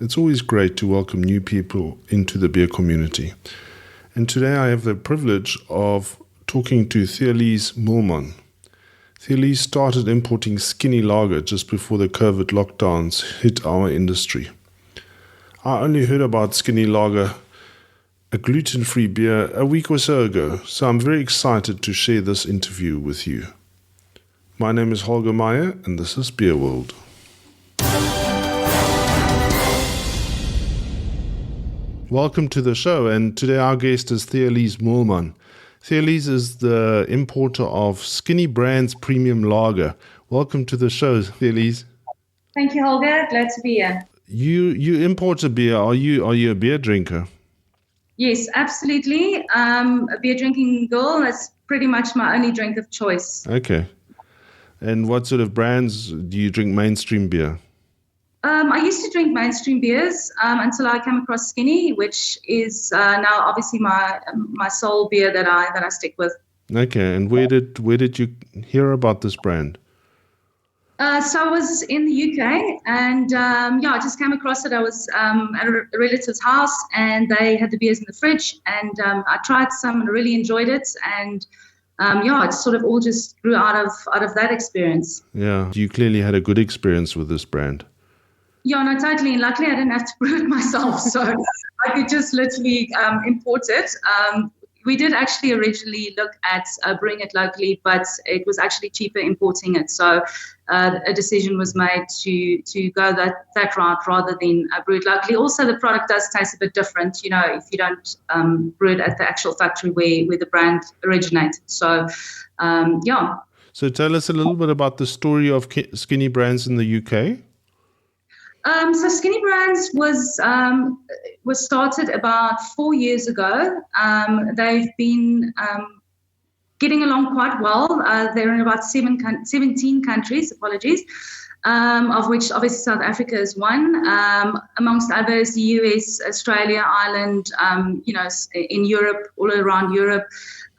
It's always great to welcome new people into the beer community. And today I have the privilege of talking to Thea-Lize Moolman. Thea-Lize started importing skinny lager just before the COVID lockdowns hit our industry. I only heard about skinny lager, a gluten-free beer, a week or so ago, so I'm very excited to share this interview with you. My name is Holger Meyer, and this is BeerWorld. Welcome to the show, and today our guest is Thea-Lize Moolman. Thea-Lize is the importer of Skinny Brand's premium lager. Welcome to the show, Thea-Lize. Thank you, Holger. Glad to be here. You import a beer. Are you a beer drinker? Yes, absolutely. A beer drinking girl. That's pretty much my only drink of choice. Okay. And what sort of brands do you drink mainstream beer? I used to drink mainstream beers until I came across Skinny, which is now obviously my sole beer that I stick with. Okay, and where did you hear about this brand? So I was in the UK, and I just came across it. I was at a relative's house, and they had the beers in the fridge, and I tried some and really enjoyed it, and it sort of all just grew out of that experience. Yeah, you clearly had a good experience with this brand. Yeah, no, totally. And luckily, I didn't have to brew it myself, so I could just literally import it. We did actually originally look at brewing it locally, but it was actually cheaper importing it. So a decision was made to go that route rather than brew it locally. Also, the product does taste a bit different, if you don't brew it at the actual factory where the brand originated. So, So tell us a little bit about the story of Skinny Brands in the UK. So Skinny Brands was started about 4 years ago. They've been getting along quite well. They're in about 17 countries, of which obviously South Africa is one. Amongst others, the US, Australia, Ireland, in Europe, all around Europe.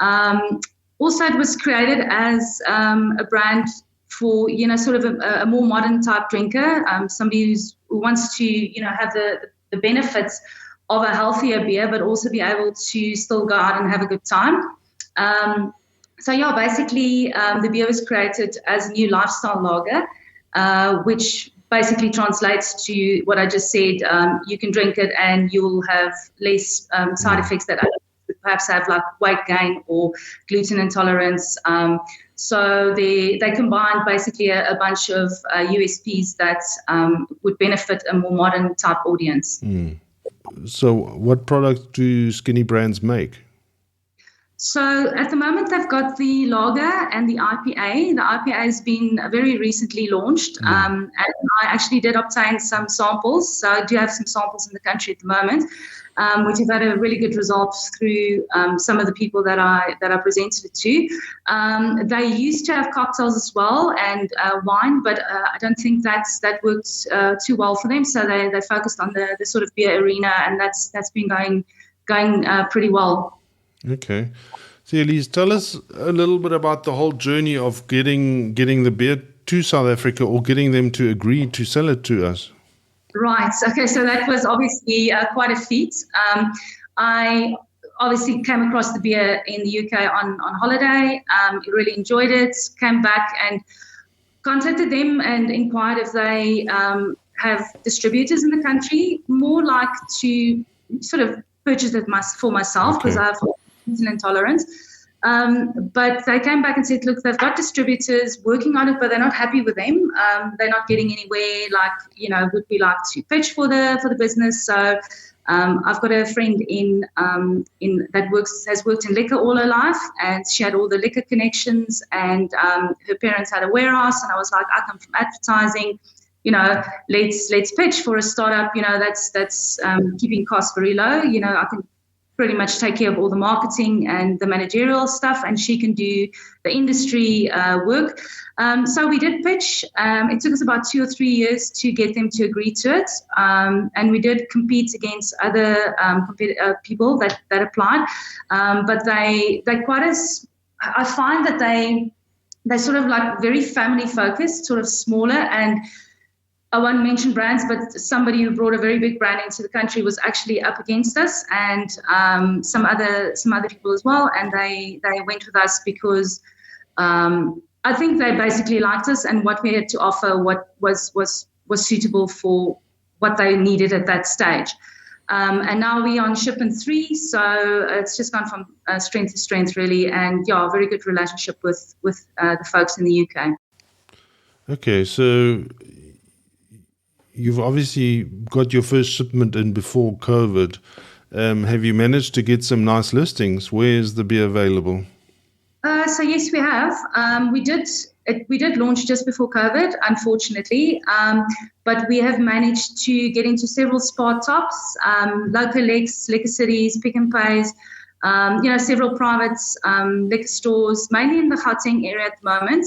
Also, it was created as a brand for, sort of a more modern type drinker, somebody who wants to, have the benefits of a healthier beer, but also be able to still go out and have a good time. Basically, the beer was created as a new lifestyle lager, which basically translates to what I just said. You can drink it and you'll have less side effects that others would perhaps have, like weight gain or gluten intolerance. So they combined basically a bunch of USPs that would benefit a more modern type audience. So what products do Skinny Brands make? So at the moment, they've got the lager and the IPA. The IPA has been very recently launched. And I actually did obtain some samples. So I do have some samples in the country at the moment, which have had a really good result through some of the people that I presented it to. They used to have cocktails as well and wine, but I don't think that worked too well for them. So they focused on the sort of beer arena, and that's been going pretty well. Okay. Thea-Lize, tell us a little bit about the whole journey of getting the beer to South Africa, or getting them to agree to sell it to us. Right. Okay. So that was obviously quite a feat. I obviously came across the beer in the UK on holiday. Really enjoyed it. Came back and contacted them and inquired if they have distributors in the country. More like to sort of purchase it for myself, because I have gluten intolerance. But they came back and said, look, they've got distributors working on it, but they're not happy with them. They're not getting anywhere like, would we like to pitch for the business. So I've got a friend in that has worked in liquor all her life, and she had all the liquor connections, and her parents had a warehouse, and I was like, I come from advertising. Let's pitch for a startup, that's keeping costs very low. I can pretty much take care of all the marketing and the managerial stuff, and she can do the industry work. So we did pitch. It took us about 2 or 3 years to get them to agree to it. And we did compete against other people that applied. But they quite I find that they sort of like very family focused, sort of smaller, and I won't mention brands, but somebody who brought a very big brand into the country was actually up against us, and some other people as well. And they went with us because I think they basically liked us and what we had to offer, what was suitable for what they needed at that stage. And now we're on shipment 3, so it's just gone from strength to strength, really. And yeah, a very good relationship with the folks in the UK. Okay, so you've obviously got your first shipment in before COVID. Have you managed to get some nice listings? Where is the beer available? So yes, we have. We did launch just before COVID, unfortunately, but we have managed to get into several Spar Tops, local liquor cities, Pick and Pays, several private liquor stores, mainly in the Gauteng area at the moment.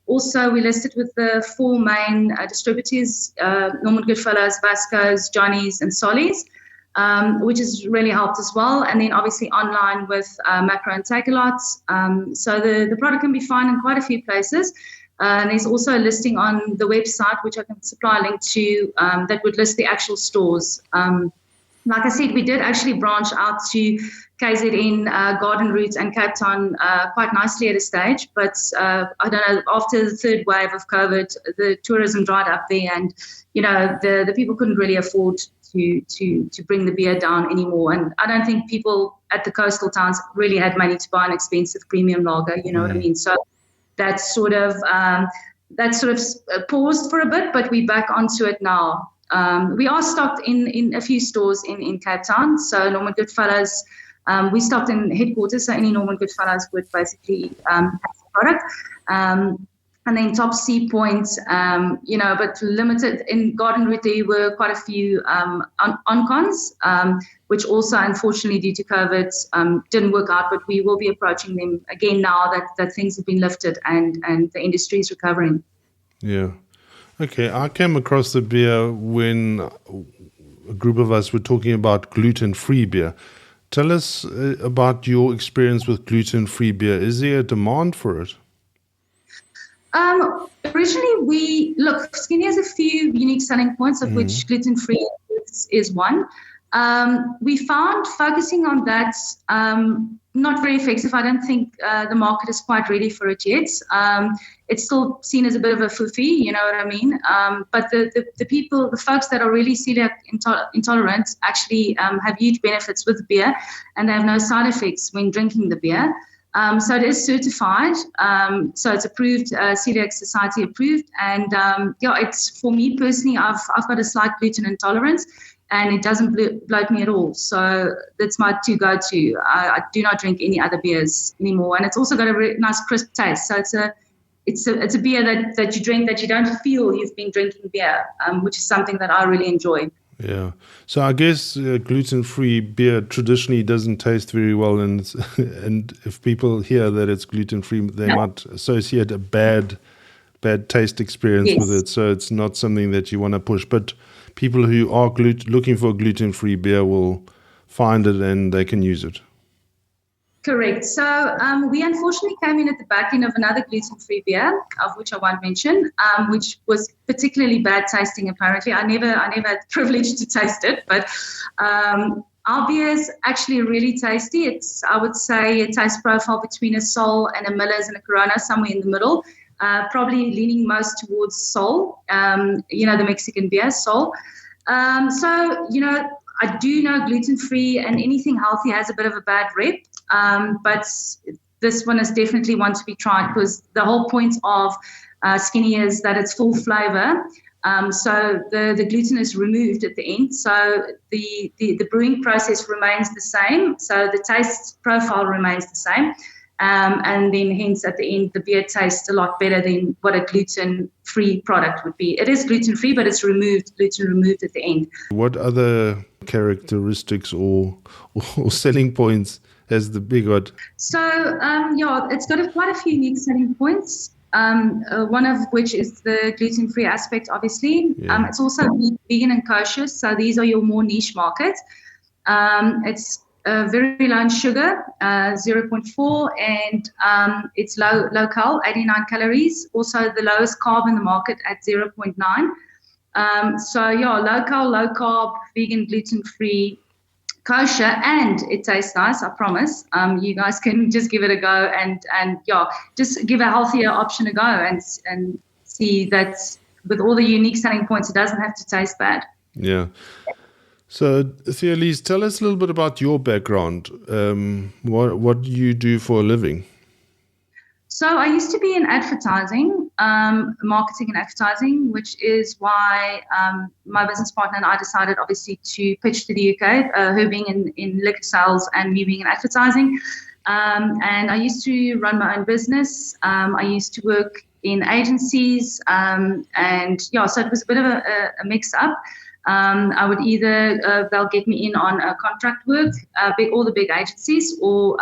Also, we listed with the 4 main distributors, Norman Goodfellows, Vasco's, Johnny's, and Solly's, which has really helped as well. And then obviously online with Macro and Take-A-Lot. So the product can be found in quite a few places. And there's also a listing on the website, which I can supply a link to, that would list the actual stores. Like I said, we did actually branch out to KZN, Garden Route and Cape Town quite nicely at a stage. But I don't know, after the third wave of COVID, the tourism dried up there, and, the people couldn't really afford to bring the beer down anymore. And I don't think people at the coastal towns really had money to buy an expensive premium lager, you know what I mean? So that sort of paused for a bit, but we're back onto it now. We are stocked in a few stores in Cape Town. So Norman Goodfellows, we stocked in headquarters, so any Norman Goodfellows would basically have the product. And then Top Sea Point, but limited. In Garden Route, there were quite a few on-cons, which also, unfortunately, due to COVID, didn't work out. But we will be approaching them again now that things have been lifted and the industry is recovering. Yeah. Okay, I came across the beer when a group of us were talking about gluten-free beer. Tell us about your experience with gluten-free beer. Is there a demand for it? Originally, Skinny has a few unique selling points, of which gluten-free is one. We found focusing on that not very effective. I don't think the market is quite ready for it yet. It's still seen as a bit of a foofy, you know what I mean? But the folks that are really celiac intolerant actually have huge benefits with beer, and they have no side effects when drinking the beer. So it is certified. So it's approved, Celiac Society approved. And it's, for me personally, I've got a slight gluten intolerance, and it doesn't bloat me at all. So that's my go-to. I do not drink any other beers anymore. And it's also got a very nice crisp taste. So it's a beer that you drink that you don't feel you've been drinking beer, which is something that I really enjoy. Yeah. So I guess gluten-free beer traditionally doesn't taste very well, and if people hear that it's gluten-free, they might associate a bad taste experience with it. So it's not something that you want to push. But people who are looking for gluten-free beer will find it and they can use it. Correct. So we unfortunately came in at the back end of another gluten-free beer, of which I won't mention, which was particularly bad tasting. Apparently, I never had the privilege to taste it, but our beer is actually really tasty. I would say, a taste profile between a Sol and a Miller's and a Corona, somewhere in the middle. Probably leaning most towards Sol, the Mexican beer, Sol. I do know gluten-free and anything healthy has a bit of a bad rep. But this one is definitely one to be tried, because the whole point of Skinny is that it's full flavor. So the gluten is removed at the end. So the brewing process remains the same. So the taste profile remains the same. And then hence at the end, the beer tastes a lot better than what a gluten-free product would be. It is gluten-free, but it's gluten removed at the end. What other characteristics or selling points has the beer got? So, it's got quite a few unique selling points. One of which is the gluten-free aspect, obviously. Yeah. It's also vegan and kosher, so these are your more niche markets. It's very low in sugar, 0.4, and it's low cal, 89 calories. Also the lowest carb in the market at 0.9. Local, low carb, vegan, gluten-free, kosher, and it tastes nice. I promise. You guys can just give it a go and just give a healthier option a go and see that with all the unique selling points, it doesn't have to taste bad. Yeah. So, Thea-Lize, tell us a little bit about your background. What do you do for a living? So I used to be in advertising, marketing and advertising, which is why my business partner and I decided, obviously, to pitch to the UK, her being in liquor sales and me being in advertising. And I used to run my own business. I used to work in agencies, so it was a bit of a mix-up. I would either they'll get me in on contract work, all the big agencies, or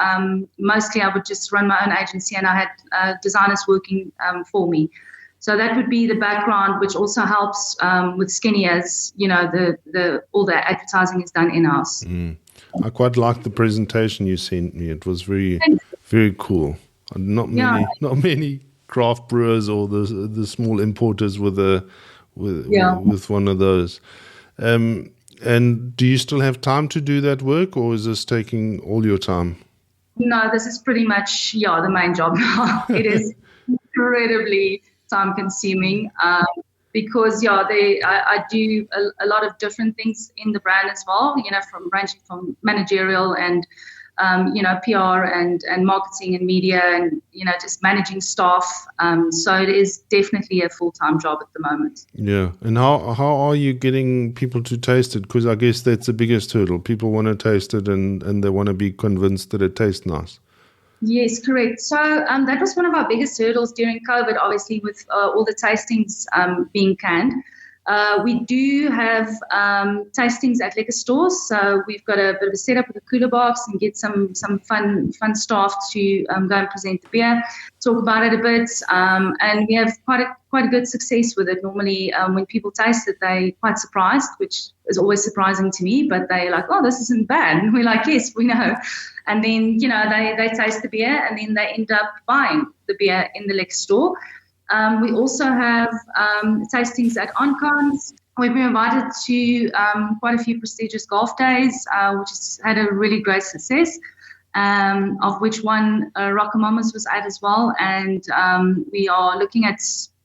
mostly I would just run my own agency, and I had designers working for me. So that would be the background, which also helps with Skinny, as you know, all the advertising is done in-house. I quite liked the presentation you sent me. It was very, very cool. Not many craft brewers or the small importers with one of those. And do you still have time to do that work, or is this taking all your time? No, this is pretty much the main job. It is incredibly time consuming because I do a lot of different things in the brand as well. From ranging from managerial and PR and marketing and media and just managing staff. So it is definitely a full-time job at the moment. Yeah, and how are you getting people to taste it? Because I guess that's the biggest hurdle. People want to taste it and they want to be convinced that it tastes nice. Yes, correct. So that was one of our biggest hurdles during COVID, obviously, with all the tastings being canned. We do have tastings at liquor stores, so we've got a bit of a setup with a cooler box and get some fun staff to go and present the beer, talk about it a bit, and we have quite a good success with it. Normally, when people taste it, they're quite surprised, which is always surprising to me, but they're like, "Oh, this isn't bad," and we're like, "Yes, we know." And then they taste the beer, and then they end up buying the beer in the liquor store. We also have tastings at OnCons. We've been invited to quite a few prestigious golf days, which has had a really great success, of which one Rockamama's was at as well. And we are looking at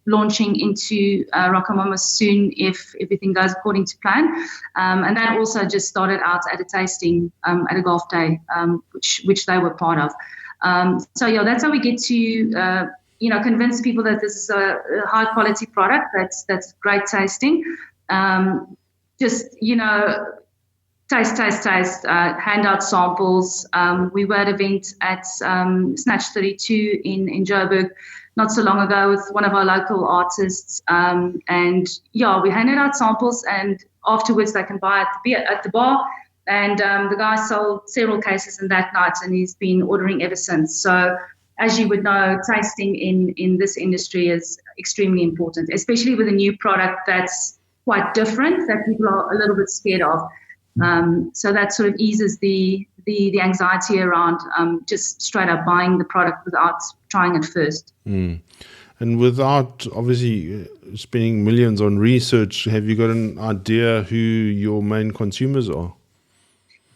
launching into Rockamama's soon if everything goes according to plan. And that also just started out at a tasting at a golf day, which they were part of. That's how we get to convince people that this is a high quality product that's great tasting. Taste, hand out samples. We were at an event at Snatch 32 in Joburg not so long ago with one of our local artists. We handed out samples, and afterwards they can buy at the bar. And the guy sold several cases in that night, and he's been ordering ever since. So, as you would know, tasting in this industry is extremely important, especially with a new product that's quite different, that people are a little bit scared of. So that sort of eases the anxiety around just straight up buying the product without trying it first. And without obviously spending millions on research, have you got an idea who your main consumers are?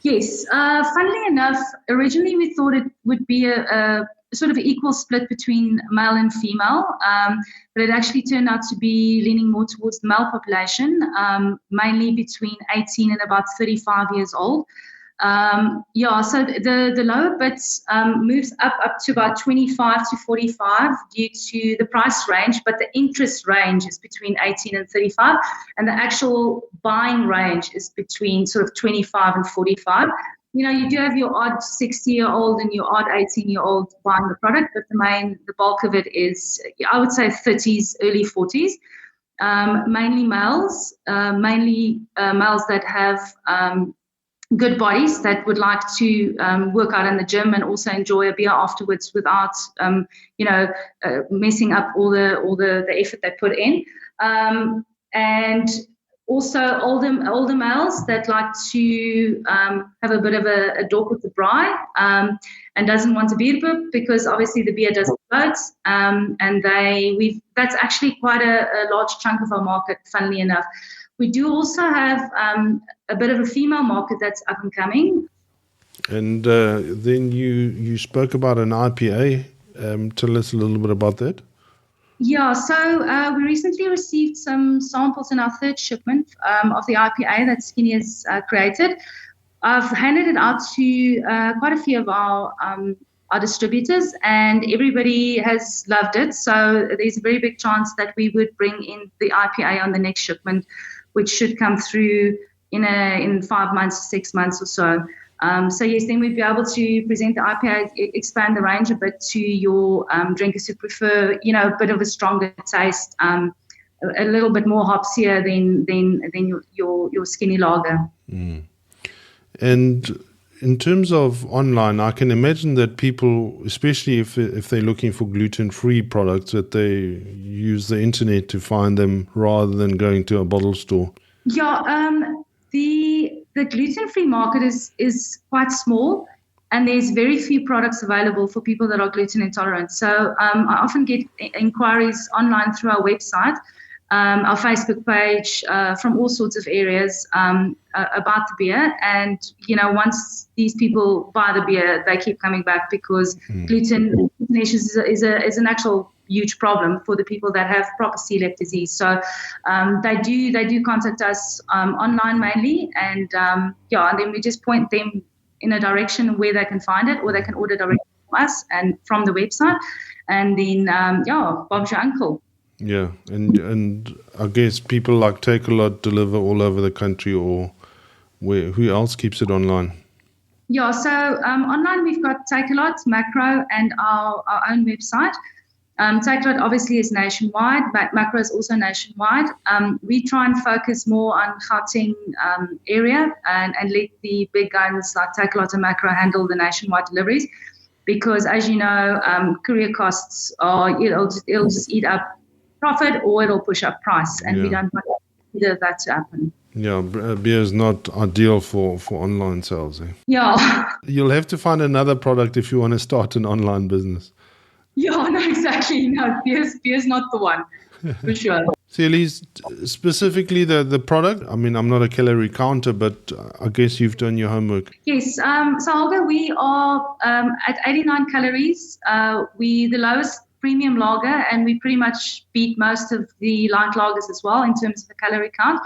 Yes. Funnily enough, originally we thought it would be a sort of equal split between male and female, but it actually turned out to be leaning more towards the male population, mainly between 18 and about 35 years old. So the lower bits moves up to about 25 to 45 due to the price range, but the interest range is between 18 and 35, and the actual buying range is between sort of 25 and 45. You do have your odd 60-year-old and your odd 18-year-old buying the product, but the bulk of it is, I would say, 30s, early 40s. Mainly males, males that have good bodies that would like to work out in the gym and also enjoy a beer afterwards without, messing up all the effort they put in. And Also, older males that like to have a bit of a talk with the braai and doesn't want a beer book because obviously the beer doesn't float. And that's actually quite a large chunk of our market, funnily enough. We do also have a bit of a female market that's up and coming. And then you spoke about an IPA. Tell us a little bit about that. Yeah, so we recently received some samples in our third shipment of the IPA that Skinny has created. I've handed it out to quite a few of our distributors, and everybody has loved it. So there's a very big chance that we would bring in the IPA on the next shipment, which should come through in 5 months, 6 months or so. So yes, then we'd be able to present the IPA, expand the range a bit to your drinkers who prefer, a bit of a stronger taste, a little bit more hops here than your Skinny lager. Mm. And in terms of online, I can imagine that people, especially if they're looking for gluten-free products, that they use the internet to find them rather than going to a bottle store. Yeah, the gluten-free market is quite small, and there's very few products available for people that are gluten intolerant. So I often get inquiries online through our website, our Facebook page, from all sorts of areas about the beer. And, once these people buy the beer, they keep coming back because gluten issues is an actual huge problem for the people that have proper celiac disease. So they do contact us online mainly, and and then we just point them in a direction where they can find it, or they can order directly from us and from the website, and then Bob's your uncle. Yeah, and I guess people like Take-A-Lot deliver all over the country, or who else keeps it online? Yeah, so online we've got Take-A-Lot, Macro, and our own website. Take-A-Lot obviously is nationwide, but Macro is also nationwide. We try and focus more on Gauteng area and let the big guns like Take-A-Lot and Macro handle the nationwide deliveries, because as you know, courier costs it'll just eat up profit or it'll push up price, and we don't want either of that to happen. Yeah, beer is not ideal for online sales. Yeah. You'll have to find another product if you want to start an online business. Yeah, no, exactly. No, beer's not the one, for sure. Thea-Lize, specifically the product, I mean, I'm not a calorie counter, but I guess you've done your homework. Yes, so Olga, we are at 89 calories. We the lowest premium lager, and we pretty much beat most of the light lagers as well in terms of the calorie count.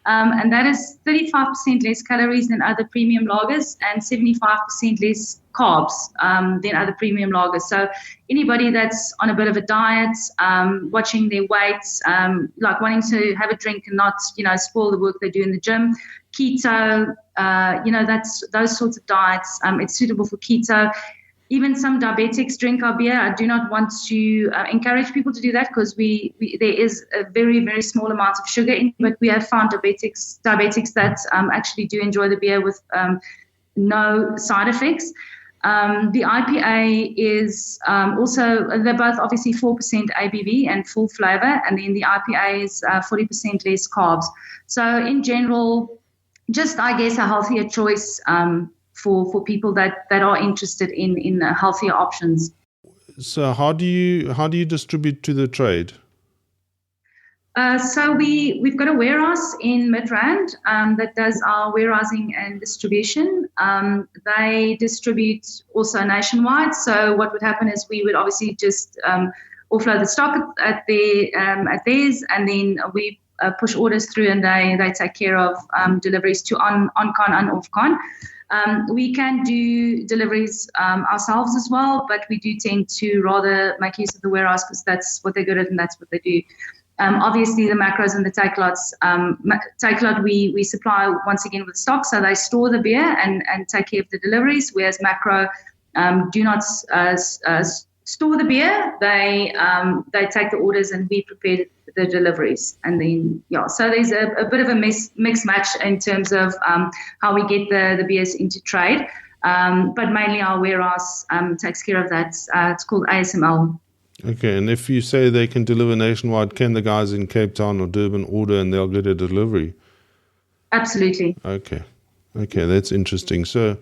And that is 35% less calories than other premium lagers and 75% less carbs than other premium lagers. So anybody that's on a bit of a diet, watching their weight, like wanting to have a drink and not, spoil the work they do in the gym, keto, that's those sorts of diets. It's suitable for keto. Even some diabetics drink our beer. I do not want to encourage people to do that because there is a very, very small amount of sugar in it, but we have found diabetics that actually do enjoy the beer with no side effects. The IPA is also, they're both obviously 4% ABV and full flavor, and then the IPA is 40% less carbs. So in general, just, I guess, a healthier choice for people that are interested in healthier options. So how do you distribute to the trade? So we've got a warehouse in Midrand that does our warehousing and distribution. They distribute also nationwide. So what would happen is we would obviously just offload the stock at theirs, and then we push orders through, and they take care of deliveries to on-con and off-con. We can do deliveries ourselves as well, but we do tend to rather make use of the warehouse because that's what they're good at and that's what they do. Obviously, the Macros and the Take-A-Lots, Take-A-Lot we supply once again with stock, so they store the beer and take care of the deliveries, whereas Macro do not store the beer. They take the orders and we prepare the deliveries, and then so there's a bit of a mix match in terms of how we get the beers into trade, but mainly our warehouse takes care of that. It's called ASML. Okay, and if you say they can deliver nationwide, can the guys in Cape Town or Durban order and they'll get a delivery? Absolutely. Okay, that's interesting. So,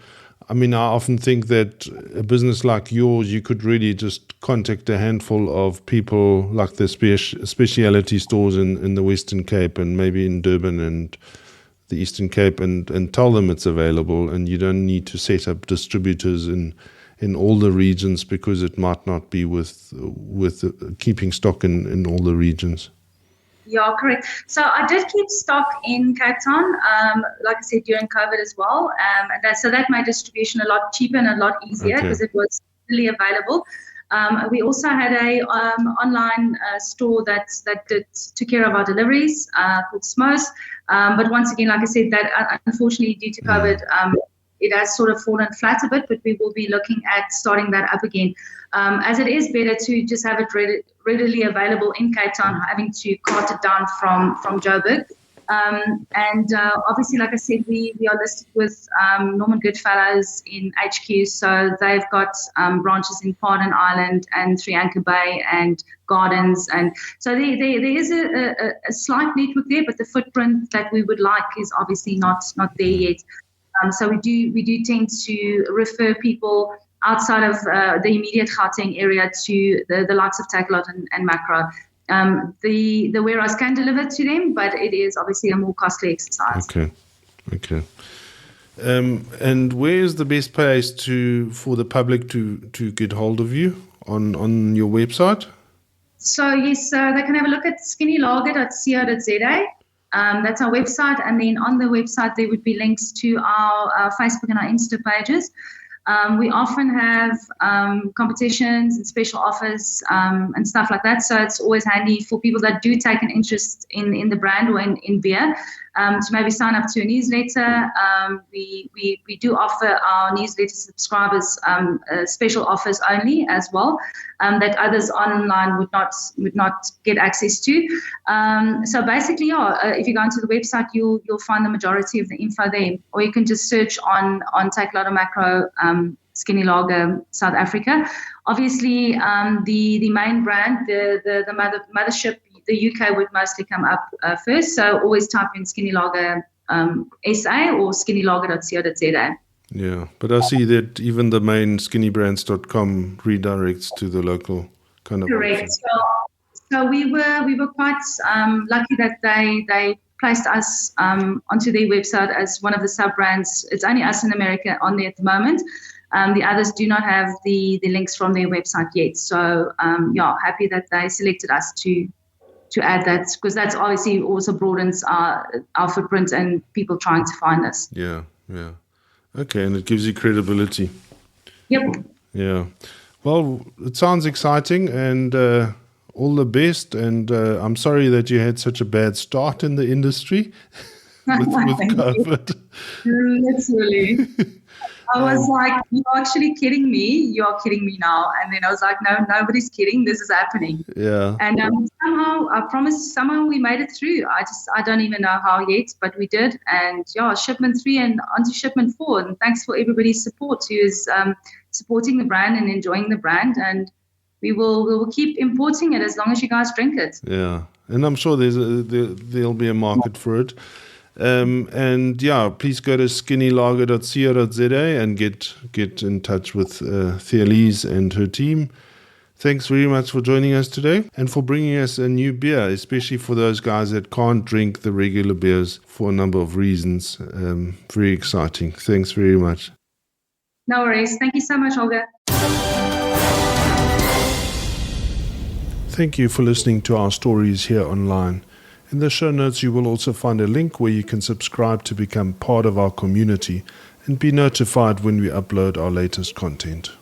I mean, I often think that a business like yours, you could really just contact a handful of people, like the specialty stores in the Western Cape and maybe in Durban and the Eastern Cape, and tell them it's available, and you don't need to set up distributors in all the regions, because it might not be with keeping stock in all the regions. Yeah, correct. So I did keep stock in Cape Town, like I said, during COVID as well. So that made distribution a lot cheaper and a lot easier because it was really available. We also had a online store that took care of our deliveries called Smos. But once again, like I said, that unfortunately due to COVID, it has sort of fallen flat a bit, but we will be looking at starting that up again. As it is better to just have it readily available in Cape Town, having to cart it down from Joburg. Obviously, like I said, we are listed with Norman Goodfellows in HQ, so they've got branches in Pardon Island and Three Anchor Bay and Gardens, and so there is a slight network there, but the footprint that we would like is obviously not there yet. So we do tend to refer people outside of the immediate Gauteng area to the likes of Takealot and Macro. The warehouse can deliver to them, but it is obviously a more costly exercise. Okay. And where is the best place for the public to get hold of you on your website? So yes, they can have a look at skinnylager.co.za. That's our website, and then on the website there would be links to our Facebook and our Insta pages. We often have competitions and special offers and stuff like that, so it's always handy for people that do take an interest in the brand or in beer to maybe sign up to a newsletter. We do offer our newsletter subscribers special offers only as well, that others online would not get access to. So basically, if you go onto the website, you'll find the majority of the info there, or you can just search on Takealot Macro Skinny Lager South Africa. Obviously, the main brand, the mothership, the UK would mostly come up first. So always type in Skinny Lager SA or skinnylager.co.za. Yeah, but I see that even the main skinnybrands.com redirects to the local kind of. Correct. So we were quite lucky that they placed us onto their website as one of the sub brands. It's only us in America on there at the moment. The others do not have the links from their website yet. So happy that they selected us to add that, because that's obviously also broadens our footprint and people trying to find us. Yeah. Okay, and it gives you credibility. Yep. Yeah. Well, it sounds exciting, and all the best. And I'm sorry that you had such a bad start in the industry with COVID. Literally. I was like, you're actually kidding me. You're kidding me now. And then I was like, no, nobody's kidding. This is happening. Yeah. And somehow, I promise, somehow we made it through. I don't even know how yet, but we did. And shipment 3 and onto shipment 4. And thanks for everybody's support who is supporting the brand and enjoying the brand. And we will keep importing it as long as you guys drink it. Yeah. And I'm sure there'll be a market for it. Please go to skinnylager.co.za and get in touch with Thea-Lize and her team. Thanks very much for joining us today and for bringing us a new beer, especially for those guys that can't drink the regular beers for a number of reasons. Very exciting. Thanks very much. No worries. Thank you so much, Olga. Thank you for listening to our stories here online. In the show notes, you will also find a link where you can subscribe to become part of our community and be notified when we upload our latest content.